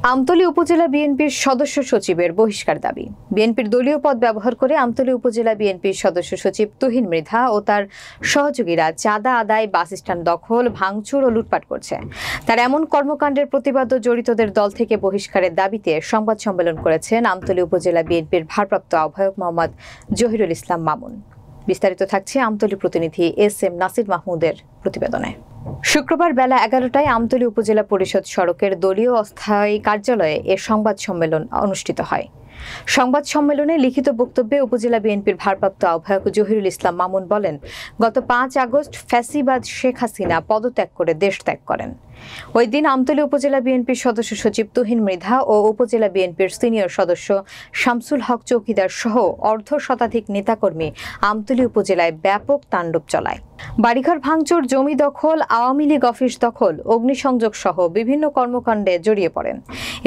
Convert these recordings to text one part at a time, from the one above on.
আমতলী উপজেলা বিএনপির সদস্য সচিবের বহিষ্কার দাবি। বিএনপির দলীয় পদ ব্যবহার করে আমতলী উপজেলা বিএনপির সদস্য সচিব তুহিন মৃধা ও তার সহযোগীরা চাঁদা আদায়, বাস স্ট্যান্ড দখল, ভাঙচুর ও লুটপাট করছে। তার এমন কর্মকাণ্ডের প্রতিবাদ ও জড়িতদের দল থেকে বহিষ্কারের দাবিতে সংবাদ সম্মেলন করেছেন আমতলী উপজেলা বিএনপির ভারপ্রাপ্ত আহ্বায়ক মোহাম্মদ জহিরুল ইসলাম মামুন। বিস্তারিত থাকছে আমতলী প্রতিনিধি এস.এম. নাসির মাহমুদের প্রতিবেদনে। শুক্রবার বেলা 11টায় আমতলী উপজেলা পরিষদ সড়কের দলীয় অস্থায়ী কার্যালয়ে এ সংবাদ সম্মেলন অনুষ্ঠিত হয়। সংবাদ সম্মেলনে লিখিত বক্তব্যে উপজেলা বিএনপির ভারপ্রাপ্ত আহ্বায়ক জহিরুল ইসলাম মামুন বলেন, গত 5 আগস্ট ফ্যাসিবাদ শেখ হাসিনা পদত্যাগ করে দেশ ত্যাগ করেন। ওই দিন আমতলী উপজেলা বিএনপির সদস্য সচিব তুহিন মৃধা ও উপজেলা বিএনপির সিনিয়র সদস্য শামসুল হক চৌকিদার সহ অর্ধশতাধিক নেতাকর্মী আমতলী উপজেলায় ব্যাপক তাণ্ডব চালায়। বাড়িঘর ভাঙচুর, জমি দখল, আওয়ামী লীগ অফিস দখল, অগ্নিসংযোগ সহ বিভিন্ন কর্মকাণ্ডে জড়িয়ে পড়েন।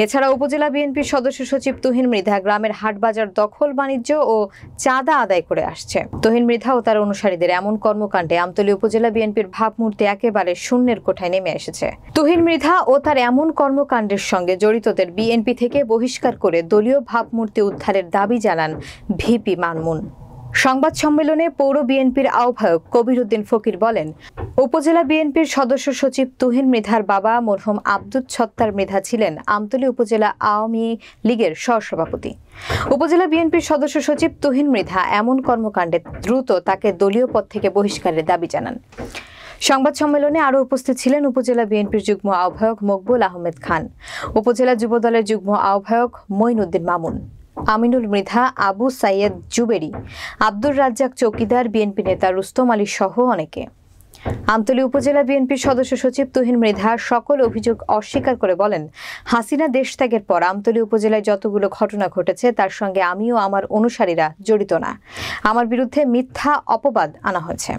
এছাড়া উপজেলা বিএনপির সদস্য সচিব তুহিন মৃধা গ্রামের হাটবাজার দখল, বাণিজ্য ও চাঁদা আদায় করে আসছে। তুহিন মৃধা ও তার অনুসারীদের এমন কর্মকাণ্ডে আমতলী উপজেলা বিএনপির ভাবমূর্তি একেবারে শূন্যের কোঠায় নেমে এসেছে। তুহিন মৃধা ও তার এমন কর্মকাণ্ডের সঙ্গে জড়িতদের বিএনপি থেকে বহিষ্কার করে দলীয় ভাবমূর্তি উদ্ধারের দাবি জানান ভিপি মামুন। সংবাদ সম্মেলনে পৌর বিএনপির আহ্বায়ক কবির উদ্দিন ফকির বলেন, উপজেলা বিএনপির সদস্য সচিব তুহিন মৃধার বাবা মরহুম আব্দুল সত্তার মৃধা ছিলেন আমতলী উপজেলা আওয়ামী লীগের সহসভাপতি। উপজেলা বিএনপির সদস্য সচিব তুহিন মৃধা এমন কর্মকাণ্ডে দ্রুত তাকে দলীয় পদ থেকে বহিষ্কারের দাবি জানান। সংবাদ সম্মেলনে আরও উপস্থিত ছিলেন উপজেলা বিএনপির যুগ্ম আহ্বায়ক মকবুল আহমেদ খান, উপজেলা যুবদলের যুগ্ম আহ্বায়ক মঈনুদ্দিন মামুন, আমিনুল মৃধা, আবু সাইয়েদ জুবেরি, আব্দুর রাজ্জাক চৌকিদার, বিএনপি নেতা রুস্তম আলী সহ অনেকে। আমতলী উপজেলা বিএনপির সদস্য সচিব তুহিন মৃধা সকল অভিযোগ অস্বীকার করে বলেন, হাসিনা দেশ ত্যাগের পর আমতলী উপজেলায় যতগুলো ঘটনা ঘটেছে তার সঙ্গে আমিও আমার অনুসারীরা জড়িত না। আমার বিরুদ্ধে মিথ্যা অপবাদ আনা হয়েছে।